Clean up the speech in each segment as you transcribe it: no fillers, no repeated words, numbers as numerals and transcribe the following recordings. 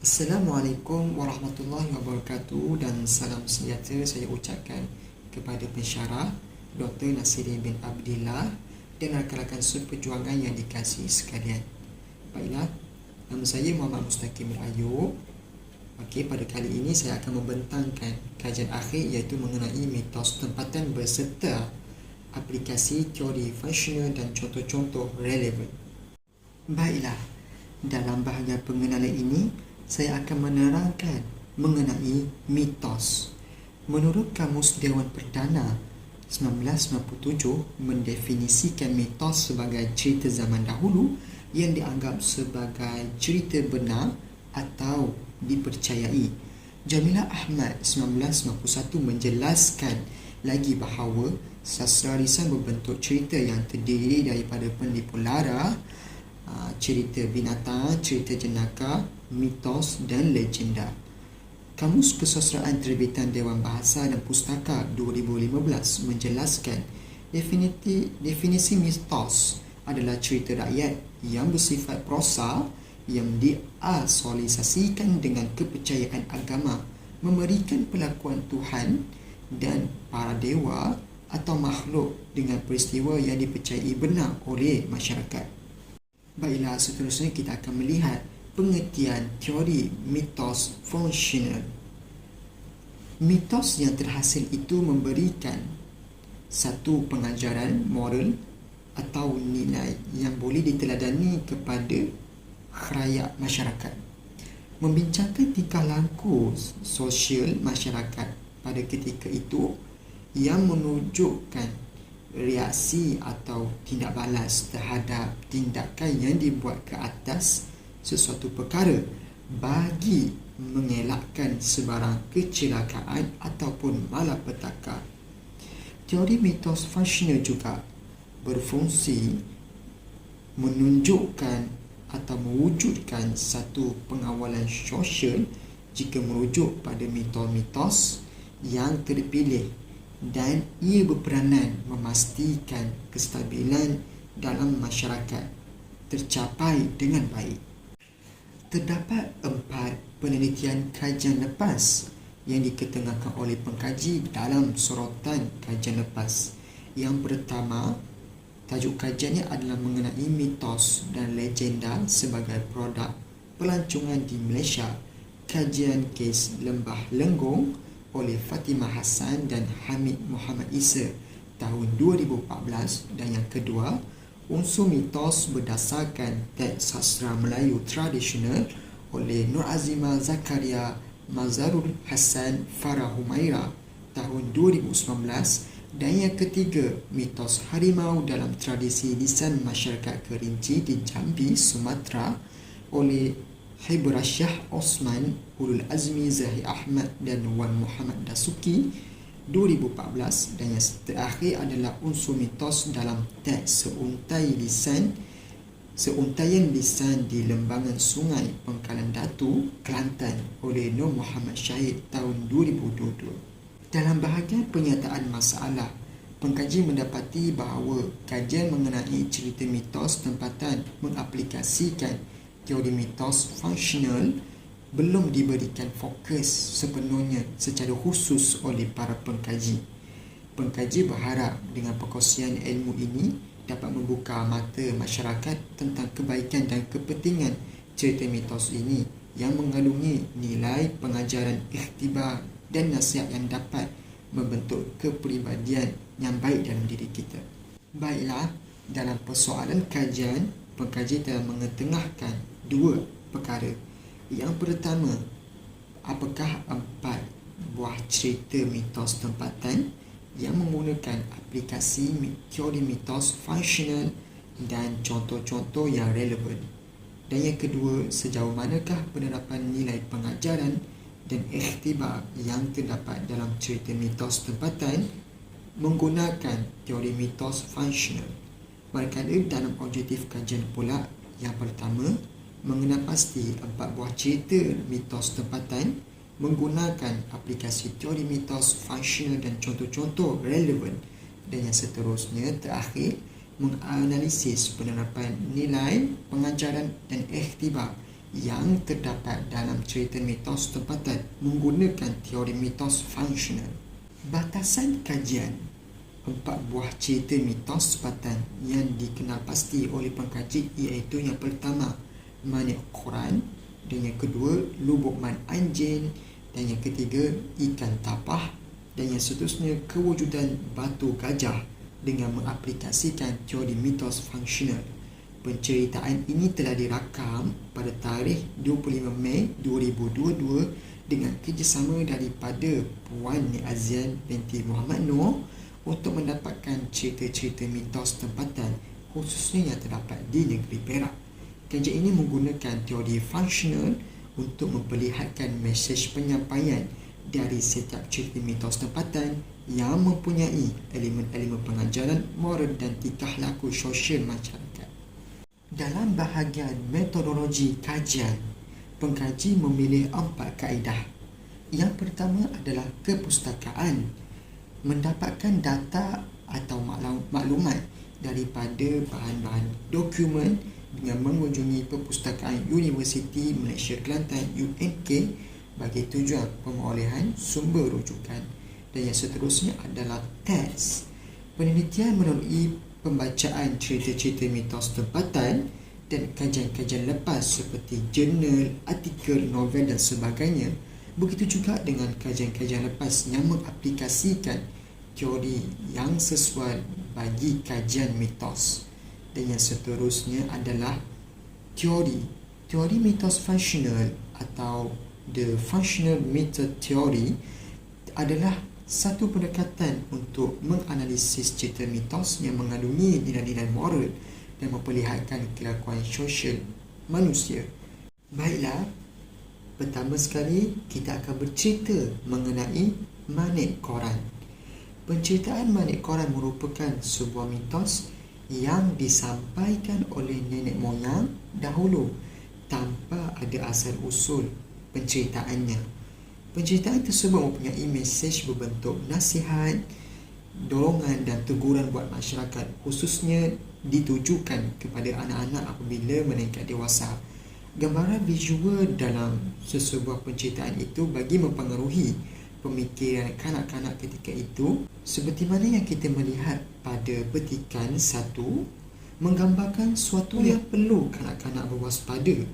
Assalamualaikum warahmatullahi wabarakatuh dan salam sejahtera saya ucapkan kepada pensyarah Dr. Nasirin bin Abdillah dan rakan-rakan seperjuangan yang dikasihi sekalian. Baiklah, nama saya Muhammad Mustaqim Ayub. Okey, pada kali ini saya akan membentangkan kajian akhir iaitu mengenai mitos tempatan berserta aplikasi teori fungsional dan contoh-contoh relevan. Baiklah, dalam bahagian pengenalan ini saya akan menerangkan mengenai mitos. Menurut Kamus Dewan Perdana 1997 mendefinisikan mitos sebagai cerita zaman dahulu yang dianggap sebagai cerita benar atau dipercayai. Jamilah Ahmad 1991 menjelaskan lagi bahawa sastra lisan berbentuk cerita yang terdiri daripada penipu lara, cerita binatang, cerita jenaka, mitos dan legenda. Kamus Kesusastraan Terbitan Dewan Bahasa dan Pustaka 2015 menjelaskan definisi mitos adalah cerita rakyat yang bersifat prosa yang diasosiasikan dengan kepercayaan agama, memberikan pelakuan Tuhan dan para dewa atau makhluk dengan peristiwa yang dipercayai benar oleh masyarakat. Baiklah, seterusnya kita akan melihat pengertian teori mitos fungsional. Mitos yang terhasil itu memberikan satu pengajaran moral atau nilai yang boleh diteladani kepada khalayak masyarakat, membincangkan tingkah laku sosial masyarakat pada ketika itu yang menunjukkan reaksi atau tindak balas terhadap tindakan yang dibuat ke atas sesuatu perkara bagi mengelakkan sebarang kecelakaan ataupun malapetaka. Teori mitos fungsional juga berfungsi menunjukkan atau mewujudkan satu pengawalan sosial jika merujuk pada mitos-mitos yang terpilih, dan ia berperanan memastikan kestabilan dalam masyarakat tercapai dengan baik. Terdapat 4 penelitian kajian lepas yang diketengahkan oleh pengkaji dalam sorotan kajian lepas. Yang pertama, tajuk kajiannya adalah mengenai mitos dan legenda sebagai produk pelancongan di Malaysia, kajian kes Lembah Lenggong oleh Fatimah Hassan dan Hamid Muhammad Isa tahun 2014. Dan yang kedua, unsur mitos berdasarkan teks sastra Melayu tradisional oleh Nur Azimah Zakaria Mazharul Hassan Farah Humaira tahun 2019. Dan yang ketiga, mitos harimau dalam tradisi lisan masyarakat Kerinci di Jambi, Sumatera oleh Hibrasyah Osman, Ulul Azmi Zahid Ahmad dan Wan Muhammad Dasuki 2014. Dan yang terakhir adalah unsur mitos dalam teks Seuntaian Lisan di Lembangan Sungai Pengkalan Datu, Kelantan oleh Nur Muhammad Syahid tahun 2022. Dalam bahagian penyataan masalah, pengkaji mendapati bahawa kajian mengenai cerita mitos tempatan mengaplikasikan teori mitos fungsional belum diberikan fokus sepenuhnya secara khusus oleh para pengkaji. Pengkaji berharap dengan perkongsian ilmu ini dapat membuka mata masyarakat tentang kebaikan dan kepentingan cerita mitos ini yang mengandungi nilai pengajaran ikhtibar dan nasihat yang dapat membentuk kepribadian yang baik dalam diri kita. Baiklah, dalam persoalan kajian, pengkaji telah mengetengahkan 2 perkara. Yang pertama, apakah 4 buah cerita mitos tempatan yang menggunakan aplikasi teori mitos fungsional dan contoh-contoh yang relevan. Dan yang kedua, sejauh manakah penerapan nilai pengajaran dan ikhtibar yang terdapat dalam cerita mitos tempatan menggunakan teori mitos fungsional. Manakala dalam objektif kajian pula, yang pertama, mengenal pasti 4 buah cerita mitos tempatan menggunakan aplikasi teori mitos fungsional dan contoh-contoh relevan. Dan yang seterusnya, terakhir, menganalisis penerapan nilai pengajaran dan ikhtibar yang terdapat dalam cerita mitos tempatan menggunakan teori mitos fungsional. Batasan kajian 4 buah cerita mitos tempatan yang dikenal pasti oleh pengkaji iaitu yang pertama Manik Quran, dan yang kedua Lubuk Man Anjin, dan yang ketiga Ikan Tapah, dan yang seterusnya kewujudan batu gajah dengan mengaplikasikan teori mitos fungsional. Penceritaan ini telah dirakam pada tarikh 25 Mei 2022 dengan kerjasama daripada Puan Niazian binti Muhammad Noor untuk mendapatkan cerita-cerita mitos tempatan khususnya yang terdapat di negeri Perak. Kajian ini menggunakan teori fungsional untuk memperlihatkan mesej penyampaian dari setiap cerita mitos tempatan yang mempunyai elemen-elemen pengajaran moral dan tingkah laku sosial masyarakat. Dalam bahagian metodologi kajian, pengkaji memilih 4 kaedah. Yang pertama adalah kepustakaan, mendapatkan data atau maklumat daripada bahan-bahan dokumen dengan mengunjungi perpustakaan Universiti Malaysia Kelantan UMK bagi tujuan pemerolehan sumber rujukan. Dan yang seterusnya adalah teks, penelitian melalui pembacaan cerita-cerita mitos tempatan dan kajian-kajian lepas seperti jurnal, artikel, novel dan sebagainya. Begitu juga dengan kajian-kajian lepas yang mengaplikasikan teori yang sesuai bagi kajian mitos. Dan yang seterusnya adalah teori mitos fungsional atau the functional method theory adalah satu pendekatan untuk menganalisis cerita mitos yang mengandungi nilai-nilai moral dan memperlihatkan kelakuan sosial manusia. Baiklah, pertama sekali kita akan bercerita mengenai Manik Quran. Penceritaan Manik Quran merupakan sebuah mitos yang disampaikan oleh nenek moyang dahulu tanpa ada asal usul penceritaannya. Penceritaan tersebut mempunyai mesej berbentuk nasihat, dorongan dan teguran buat masyarakat, khususnya ditujukan kepada anak-anak apabila meningkat dewasa. Gambaran visual dalam sesebuah penceritaan itu bagi mempengaruhi pemikiran kanak-kanak ketika itu, seperti mana yang kita melihat pada petikan 1, menggambarkan suatu yang perlu kanak-kanak berwaspada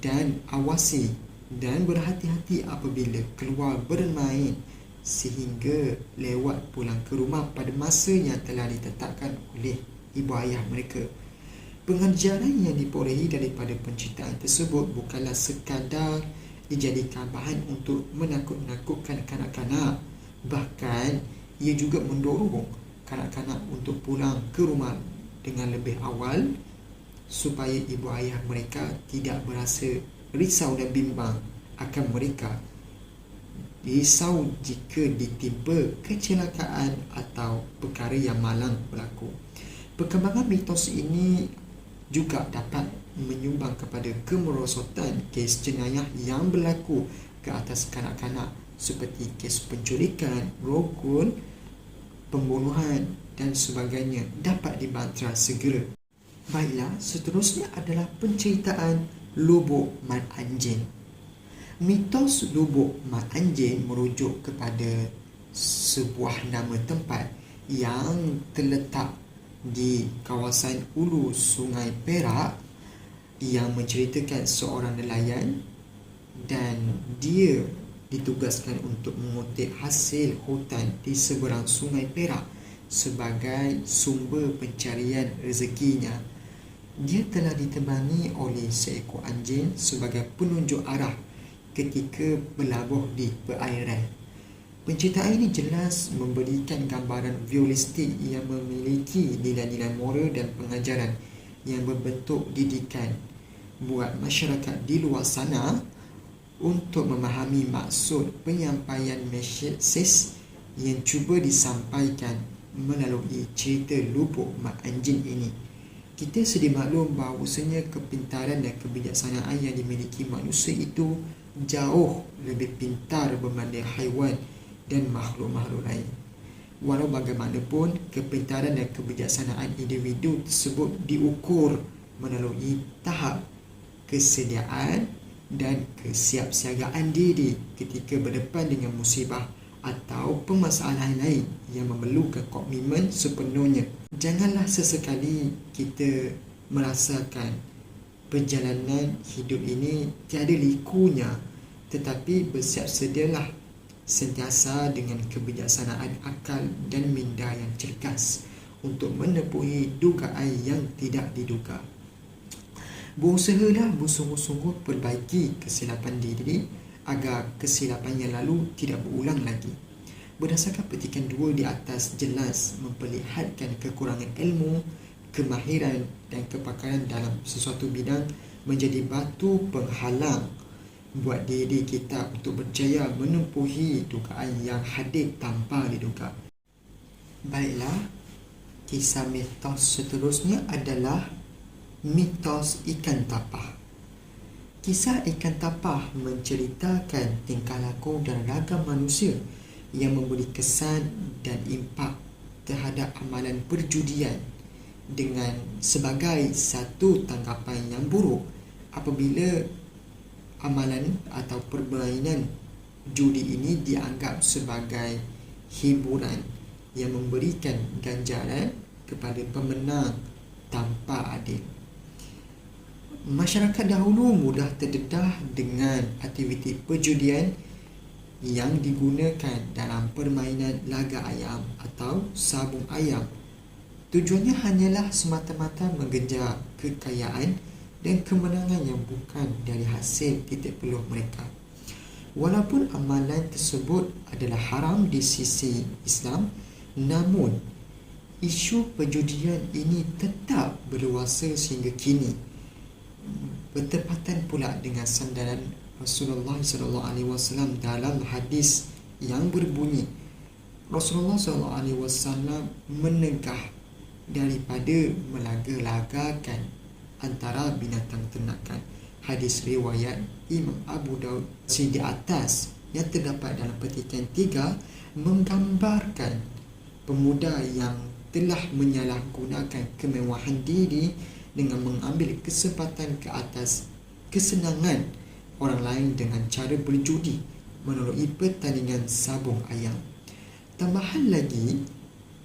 dan awasi dan berhati-hati apabila keluar bermain sehingga lewat pulang ke rumah pada masa yang telah ditetapkan oleh ibu ayah mereka. Pengajaran yang diperolehi daripada penceritaan tersebut bukanlah sekadar dijadikan bahan untuk menakut-nakutkan kanak-kanak, bahkan ia juga mendorong kanak-kanak untuk pulang ke rumah dengan lebih awal supaya ibu ayah mereka tidak berasa risau dan bimbang akan mereka. Risau jika ditimpa kecelakaan atau perkara yang malang berlaku. Perkembangan mitos ini juga dapat menyumbang kepada kemerosotan kes jenayah yang berlaku ke atas kanak-kanak seperti kes penculikan, rogol, pembunuhan dan sebagainya dapat dibantah segera. Baiklah, seterusnya adalah penceritaan Lubuk Man Anjin. Mitos Lubuk Man Anjin merujuk kepada sebuah nama tempat yang terletak di kawasan hulu Sungai Perak yang menceritakan seorang nelayan dan dia ditugaskan untuk mengutip hasil hutan di seberang Sungai Perak sebagai sumber pencarian rezekinya. Dia telah ditebangi oleh seekor anjing sebagai penunjuk arah ketika berlabuh di perairan. Penceritaan ini jelas memberikan gambaran violistik yang memiliki nilai-nilai moral dan pengajaran yang berbentuk didikan buat masyarakat di luar sana untuk memahami maksud penyampaian mesej yang cuba disampaikan melalui cerita Lubuk Man Anjin ini. Kita sedia maklum bahawasanya kepintaran dan kebijaksanaan yang dimiliki manusia itu jauh lebih pintar berbanding haiwan dan makhluk-makhluk lain. Walau bagaimanapun, kepintaran dan kebijaksanaan individu tersebut diukur melalui tahap kesediaan dan kesiapsiagaan diri ketika berdepan dengan musibah atau permasalahan lain yang memerlukan komitmen sepenuhnya. Janganlah sesekali kita merasakan perjalanan hidup ini tiada likunya, tetapi bersiap sedialah sentiasa dengan kebijaksanaan akal dan minda yang cergas untuk menepuhi dugaan yang tidak diduga. Berusahalah bersungguh-sungguh perbaiki kesilapan diri agar kesilapan yang lalu tidak berulang lagi. Berdasarkan petikan 2 di atas jelas memperlihatkan kekurangan ilmu, kemahiran dan kepakaran dalam sesuatu bidang menjadi batu penghalang buat diri kita untuk berjaya menempuhi dugaan yang hadir tanpa diduga. Baiklah, kisah mitos seterusnya adalah mitos ikan tapah. Kisah ikan tapah menceritakan tingkah laku dan ragam manusia yang memberi kesan dan impak terhadap amalan perjudian dengan sebagai satu tanggapan yang buruk apabila amalan atau permainan judi ini dianggap sebagai hiburan yang memberikan ganjaran kepada pemenang tanpa adil. Masyarakat dahulu mudah terdedah dengan aktiviti perjudian yang digunakan dalam permainan laga ayam atau sabung ayam. Tujuannya hanyalah semata-mata mengejar kekayaan dan kemenangan yang bukan dari hasil titik peluh mereka. Walaupun amalan tersebut adalah haram di sisi Islam, namun isu perjudian ini tetap berluasa sehingga kini. Bertepatan pula dengan sandaran Rasulullah SAW dalam hadis yang berbunyi, Rasulullah SAW menegah daripada melaga-lagakan antara binatang ternakan. Hadis riwayat Imam Abu Daud di atas yang terdapat dalam petikan 3 menggambarkan pemuda yang telah menyalahgunakan kemewahan diri dengan mengambil kesempatan ke atas kesenangan orang lain dengan cara berjudi melalui pertandingan sabung ayam. Tambahan lagi,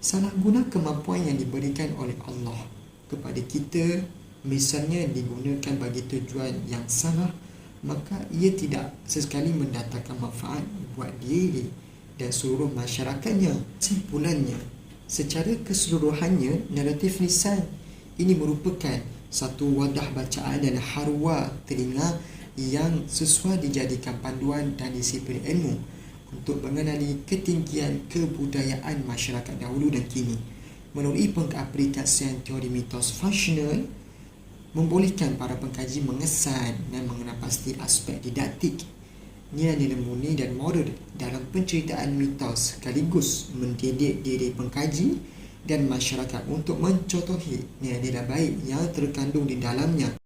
salah guna kemampuan yang diberikan oleh Allah kepada kita, misalnya digunakan bagi tujuan yang salah, maka ia tidak sesekali mendatangkan manfaat buat diri dan seluruh masyarakatnya. Kesimpulannya, secara keseluruhannya, naratif lisan ini merupakan satu wadah bacaan dan harwa telinga yang sesuai dijadikan panduan dan disiplin ilmu untuk mengenali ketinggian kebudayaan masyarakat dahulu dan kini. Melalui pengaplikasian teori mitos fungsional, membolehkan para pengkaji mengesan dan mengenal pasti aspek didaktik, nilai-nilai murni dan moral dalam penceritaan mitos, sekaligus mendidik diri pengkaji dan masyarakat untuk mencontohi nilai-nilai baik yang terkandung di dalamnya.